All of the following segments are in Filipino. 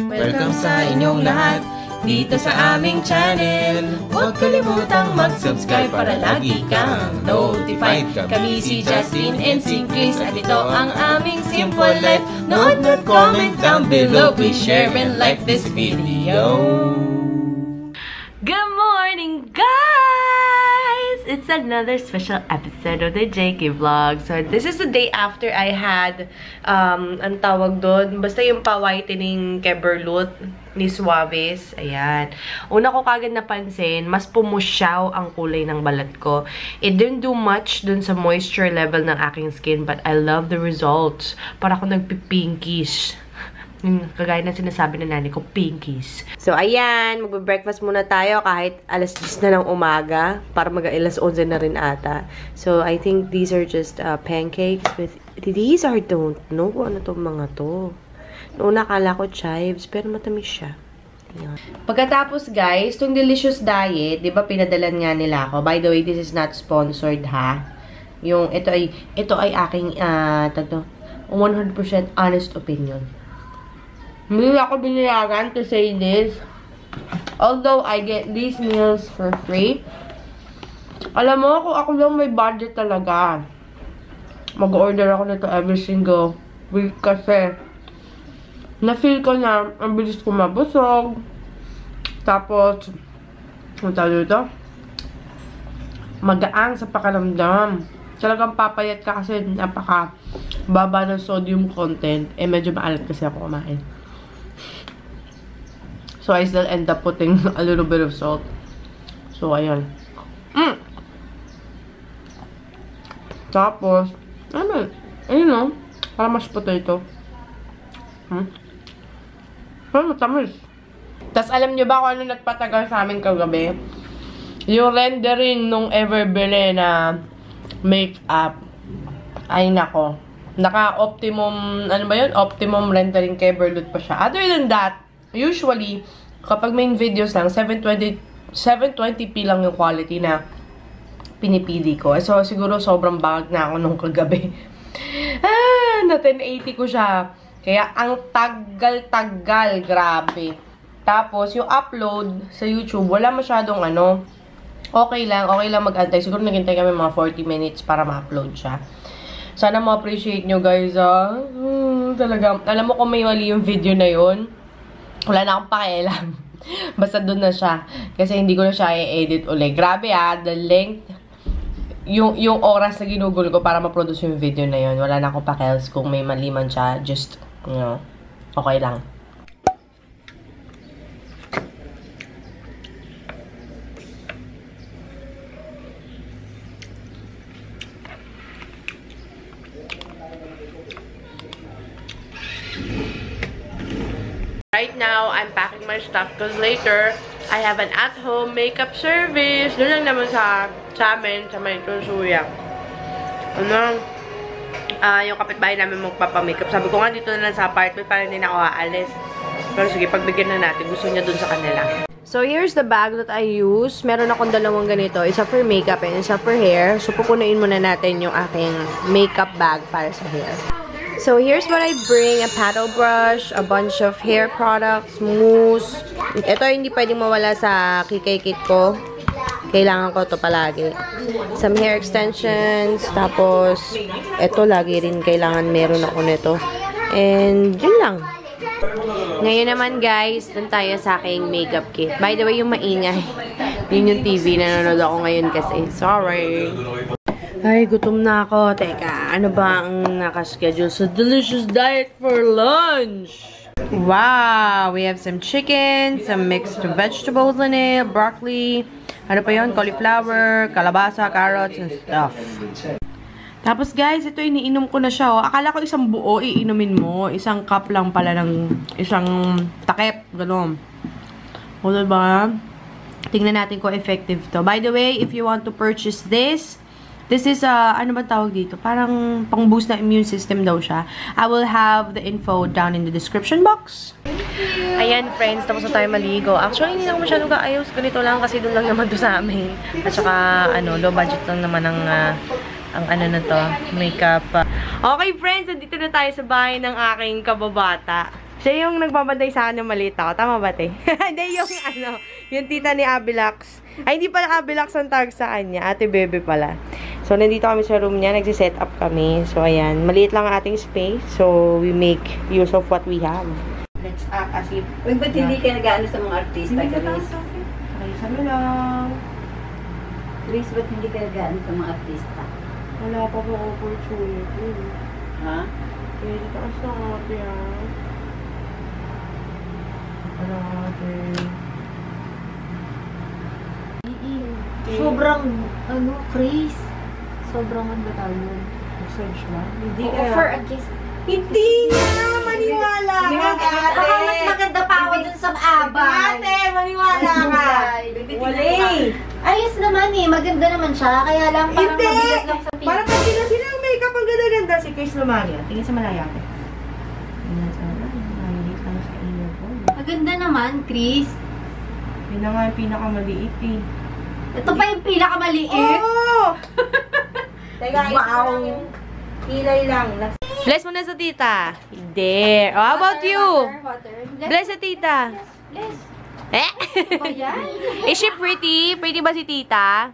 Welcome sa inyong lahat dito sa aming channel. Huwag kalimutang mag-subscribe para lagi kang notified. Kami si Justin and si Chris at ito ang aming Simple Life. Nood at comment down below. Please share and like this video. Good morning, guys! It's another special episode of the JK Vlog. So, this is the day after I had, ang tawag doon, basta yung pa-whitening Keberlut ni Suaves. Ayan. Una ko kagad napansin, mas pumusyaw ang kulay ng balat ko. It didn't do much dun sa moisture level ng aking skin, but I love the results. Para ako nagpipinkish. Kagaya na sinasabi ng nanay ko, pinkies. So, ayan. Magbe-breakfast muna tayo kahit alas 10 na ng umaga. Para mag-alas 11 na rin ata. So, I think these are just pancakes with... These are, don't know kung ano itong mga to. Noong nakala ko chives, pero matamis siya. Ayan. Pagkatapos, guys, itong Delicious Diet, di ba pinadalan nga nila ako? By the way, this is not sponsored, ha? Yung, ito ay aking, 100% honest opinion. Hindi ako biniyagan to say this. Although I get these meals for free. Alam mo, kung ako lang may budget talaga, mag-order ako nito every single week kasi na-feel ko na ang bilis ko mabusog. Tapos, ano tawag dito? Magaang sa pakaramdam. Talagang papayat ka kasi napaka baba ng sodium content. Eh, medyo maalat kasi ako kumain. So, I still end up putting a little bit of salt. So, ayan. Tapos, ano, ayun o. Para mas potato. Ano, tamis. Tapos, alam nyo ba kung ano nagpatagal sa amin kagabi? Yung rendering nung Everbele na makeup. Ay, nako. Naka-optimum, ano ba yun? Optimum rendering Keberlut pa siya. Other than that, usually, kapag main videos lang, 720p lang yung quality na pinipili ko. So, siguro sobrang bag na ako nung kagabi. Na 1080 ko siya. Kaya, ang tagal-tagal. Grabe. Tapos, yung upload sa YouTube, wala masyadong ano. Okay lang mag-antay. Siguro naghintay kami mga 40 minutes para ma-upload siya. Sana ma-appreciate nyo, guys, talaga. Alam mo kung may mali yung video na yun, wala na akong pakialam. Basta doon na siya. Kasi hindi ko na siya i-edit ulit. Grabe the length, yung oras na ginugol ko para ma-produce yung video na yun. Wala na akong pakialam kung may mali man siya. Just, you know, okay lang. Right now, I'm packing my stuff because later, I have an at-home makeup service. Doon lang naman sa amin, sa may Tunsuya. Ano? Yung kapitbahay namin magpapamakeup. Sabi ko nga dito na lang sa apartment para hindi na ako aalis. Pero sige, pagbigyan na natin. Gusto niya doon sa kanila. So, here's the bag that I use. Meron akong dalawang ganito. Isa for makeup and isa for hair. So, pupunuin muna natin yung aking makeup bag para sa hair. So, here's what I bring. A paddle brush, a bunch of hair products, mousse. Ito hindi pwedeng mawala sa kikay kit ko. Kailangan ko to palagi. Some hair extensions. Tapos, ito lagi rin kailangan meron ako nito. And, yun lang. Ngayon naman, guys, dun tayo sa aking makeup kit. By the way, yung maingay. Yun yung TV. Nanonood ako ngayon kasi. Sorry. Ay, gutom na ako. Teka, ano ba ang nakaschedule sa Delicious Diet for lunch? Wow! We have some chicken, some mixed vegetables in it, broccoli, ano pa yun? Cauliflower, kalabasa, carrots, and stuff. Tapos, guys, ito iniinom ko na siya. Oh. Akala ko isang buo, iinumin mo. Isang cup lang pala ng isang takip. Ganun. O, diba? Tingnan natin kung effective to. By the way, if you want to purchase this is, ano ba tawag dito? Parang pang-boost na immune system daw siya. I will have the info down in the description box. Ayan, friends. Tapos na tayo maligo. Actually, hindi na ako masyadong kaayos. Ganito lang kasi doon lang naman to sa amin. At saka, ano, low budget lang naman ang ano na to, makeup. Okay, friends. Nandito na tayo sa bahay ng aking kababata. Siya yung nagbabantay sa akin ng maliit ako. Tama ba, te? Hindi, yung tita ni Abilax. Ay, hindi pala Abilax ang tawag sa kanya. Ate Bebe pala. So, nandito kami sa room niya. Nagsiset up kami. So, ayan. Maliit lang ang ating space. So, we make use of what we have. Let's act as if... Uy, ba't hindi ka nag-ano sa mga artista, Chris? Ay, sabi lang. Chris, ba't hindi ka nag-ano sa mga artista? Wala pa po opportunity. Ha? Kaya dito kasi ang ate, ha? Ano ate? Sobrang, Chris. Sobrang ano tayo. Message na? Hindi Offer a kiss. Hindi na! Maniwala ka, ate! Baka mas maganda pa ako dun sa abay. Ate! Maniwala ka! Wali! Ayos naman eh. Maganda naman siya. Kaya lang parang Hindi! mabigat lang sa tingin. Parang kasi sila ang makeup ang ganda-ganda. Si Chris Lumaria. Tingin sa malaya ko. Tingnan sa malaya lang sa inyo ko. Maganda naman, Chris. Yun na nga yung pinakamaliit eh. Ito pa yung pinakamaliit. Oo! Teka, Wow. Kilay lang. Bless mo na sa tita. Hindi. Oh, how about you? Water. Bless sa tita. Bless. Eh? Ba yan? Is she pretty? Pretty ba si tita?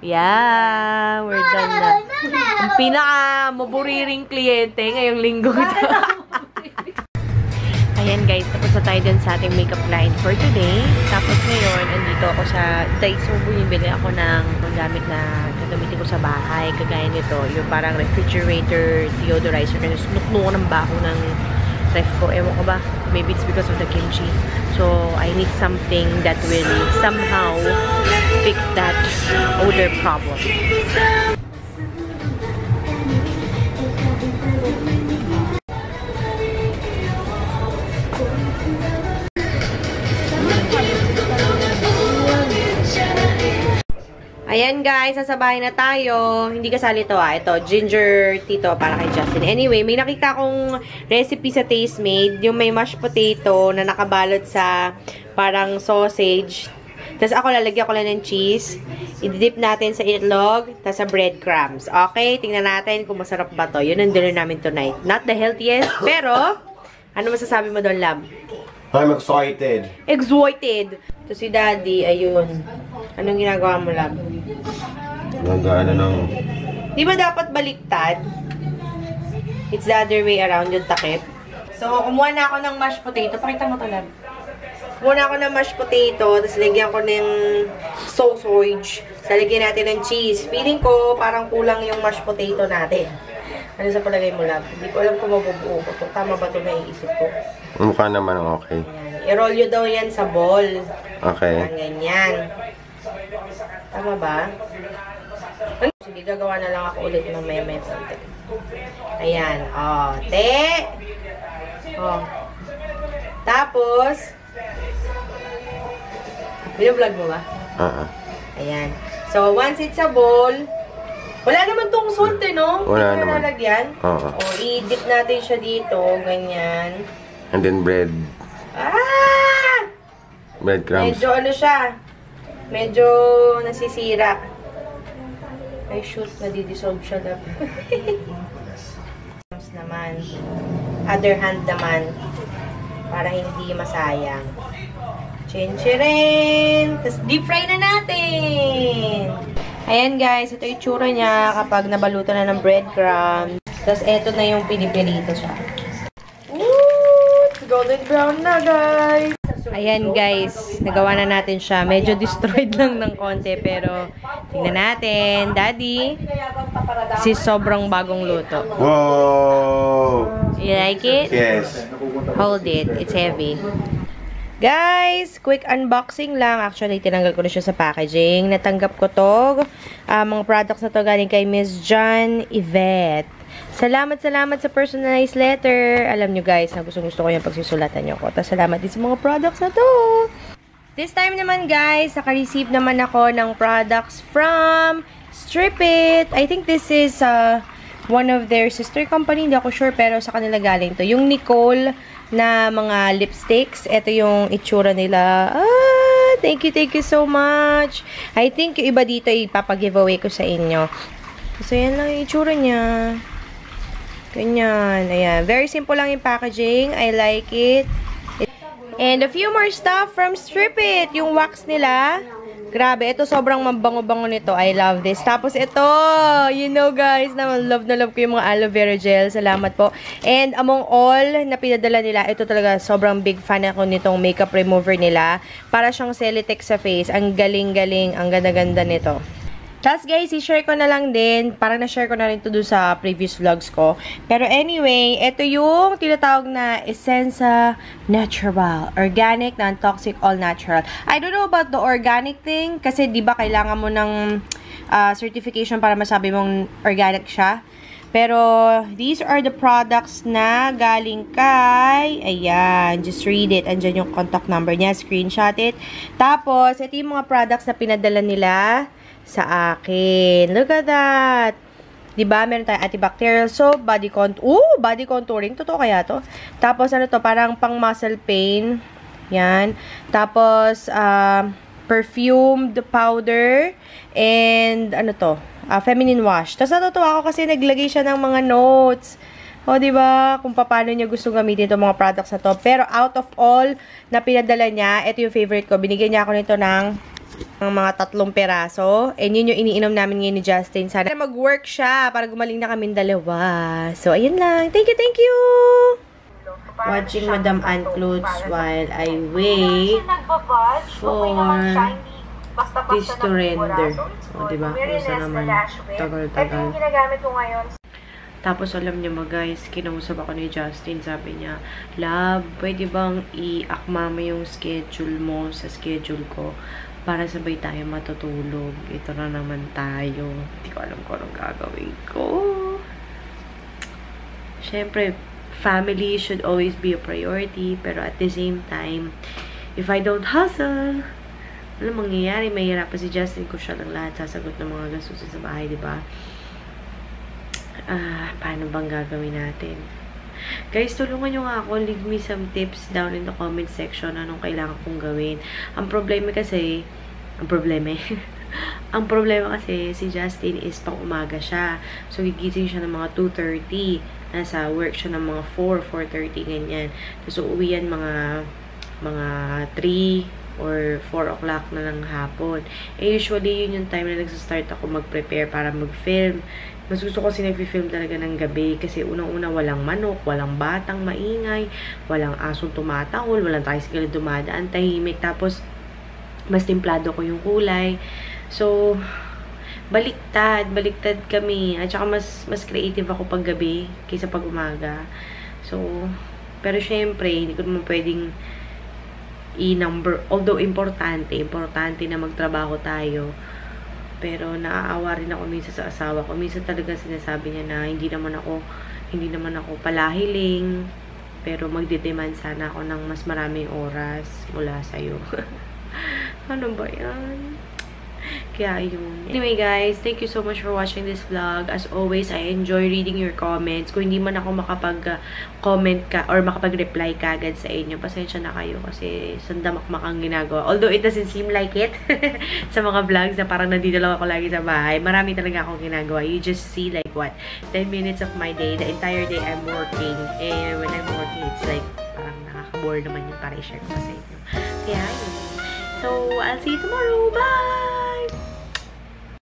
Yeah, we're done na. Ang pinaka-maburiring kliyente ngayong linggo ito. Ayan guys, tapos na tayo dun sa ating makeup line for today. Tapos ngayon, andito ako sa Daiso. Bumibili ako ng gamit na gagamitin ko sa bahay. Kagaya nito, yung parang refrigerator, deodorizer. Kasi sunukno ko ng baho ng ref ko. Ewan ko ba? Maybe it's because of the kimchi. So, I need something that will somehow fix that odor problem. Ayan guys, sasabahin na tayo. Hindi kasali to Ito, ginger tea to para kay Justin. Anyway, may nakita akong recipe sa Tastemade. Yung may mashed potato na nakabalot sa parang sausage. Tapos ako lalagyan ko lang ng cheese. I-dip natin sa itlog. Tapos sa breadcrumbs. Okay, tingnan natin kung masarap ba to. Yun ang dinner namin tonight. Not the healthiest, pero ano masasabi mo doon, Lab? I'm excited. Excited. To si Daddy, ayun. Anong ginagawa mo, Lab? Nag-ano ng... Di ba dapat baliktad? It's the other way around yung takip. So, kumuha na ako ng mashed potato. Pakita mo to, Lab. Kumuha na ako ng mashed potato, tapos lagyan ko ng sausage. Tapos lagyan natin ng cheese. Feeling ko, parang kulang yung mashed potato natin. Ano sa palagay mo, Lab? Hindi ko alam kung mabubuo ko to. Tama ba ito naiisip ko? Mukha naman okay. Ayan. I-roll nyo daw yan sa bowl. Okay. Parang ganyan. Tama ba? Sige, gagawa na lang ako ulit ng may konti. Ayan. O, te. O. Tapos, binablog mo ba? Ayan. So, once it's a bowl, wala naman tong salt no? Wala naman. Nalagyan. Oo. O, i-dip natin siya dito. Ganyan. And then bread. Ah! Breadcrumbs. Medyo ano siya. Medyo nasisira. Ay, shoot. Nadidissolve siya lang. naman. Other hand naman. Para hindi masayang. Chin-chirin! Tapos deep fry na natin! Ayan guys, ito yung tsura niya kapag nabalutan na ng breadcrumbs. Tapos eto na yung pinipirito siya. Golden brown na, guys! Ayan, guys. Nagawa na natin siya. Medyo destroyed lang ng konti, pero tingnan natin. Daddy, si sobrang bagong luto. Whoa! You like it? Yes. Hold it. It's heavy. Guys, quick unboxing lang. Actually, tinanggal ko na siya sa packaging. Natanggap ko to. Mga products na to galing kay Miss John Yvette. Salamat sa personalized letter. Alam nyo guys, na gusto ko yung pagsusulatan nyo ko. Tapos salamat din sa mga products na to. This time naman guys, naka-receive naman ako ng products from Strip It. I think this is one of their sister company. Hindi ako sure, pero sa kanila galing to. Yung Nicole na mga lipsticks. Ito yung itsura nila. Thank you so much. I think yung iba dito ipapag-giveaway ko sa inyo. So, yan lang yung itsura niya. Ganyan. Ayan. Very simple lang yung packaging. I like it. And a few more stuff from Strip It. Yung wax nila. Grabe. Ito sobrang mabango-bango nito. I love this. Tapos ito. You know guys, na love ko yung mga aloe vera gel. Salamat po. And among all na pinadala nila, ito talaga sobrang big fan ako nitong makeup remover nila. Para siyang Celotex sa face. Ang galing-galing. Ang ganda-ganda nito. Tapos guys, i-share ko na lang din. Parang na-share ko na rin ito doon sa previous vlogs ko. Pero anyway, ito yung tinatawag na Essenza Natural. Organic, non-toxic, all-natural. I don't know about the organic thing. Kasi di ba kailangan mo ng certification para masabi mong organic siya. Pero these are the products na galing kay, ayan, just read it. Andyan yung contact number niya, screenshot it. Tapos, ito yung mga products na pinadala nila sa akin. Look at that. Diba? Meron tayong antibacterial soap, body contouring. Totoo kaya to? Tapos, ano to? Parang pang muscle pain. Yan. Tapos, perfumed powder. And, ano to? Feminine wash. Tapos, natutuwa ako kasi naglagay siya ng mga notes. O, diba? Kung paano niya gusto gamitin itong mga products na to. Pero, out of all na pinadala niya, ito yung favorite ko. Binigyan niya ako nito ng mga 3 peraso. And yun yung iniinom namin ngayon ni Justin. Sana mag-work siya para gumaling na kaming dalawa. So, ayun lang. Thank you! Watching Madam Ann clothes while I wait for this to render. O, diba? Kusa naman. Tagal-tagal. Tapos, alam niyo mo guys, kinausap ako ni Justin. Sabi niya, Love, pwede bang i-akma mo yung schedule mo sa schedule ko? Para sabay tayo matutulog. Ito na naman tayo. Hindi ko alam kung anong gagawin ko. Siyempre, family should always be a priority. Pero at the same time, if I don't hustle, ano mangyayari? Mahirapan si Justin ko siya lang lahat sasagot ng mga gastusin sa bahay, diba? Paano bang gagawin natin? Guys, tulungan nyo nga ako. Leave me some tips down in the comment section. Anong kailangan kong gawin. Ang problema kasi si Justin is pang umaga siya. So, gigising siya ng mga 2:30. Nasa work siya ng mga 4:30, ganyan. So, uuwi yan mga 3 or 4 o'clock na ng hapon. Usually, yun yung time na nagsastart ako mag-prepare para mag-film. Mas gusto ko kasi nag-film talaga ng gabi kasi unang-una walang manok, walang batang maingay, walang asong tumatahol, walang tricycle dumadaan, tahimik. Tapos, mas templado ko yung kulay. So, baliktad kami. At saka mas creative ako pag gabi kaysa pag umaga. So, pero syempre, hindi ko naman pwedeng i-number. Although, importante na magtrabaho tayo. Pero naaawa rin ako minsan sa asawa ko. Minsan talaga sinasabi niya na hindi naman ako palahiling. Pero magdidemand sana ako ng mas maraming oras mula sa'yo. Ano ba yan? Kaya yun. Anyway guys, thank you so much for watching this vlog. As always, I enjoy reading your comments. Kung hindi man ako makapag-comment or makapag-reply kagad sa inyo, pasensya na kayo kasi sandamakmak ang ginagawa. Although it doesn't seem like it sa mga vlogs na parang nandito lang ako lagi sa bahay. Marami talaga akong ginagawa. You just see like what? 10 minutes of my day. The entire day I'm working. And when I'm working, it's like parang nakaka-bore naman yung para i-share ko sa inyo. Kaya yun. So, I'll see you tomorrow. Bye!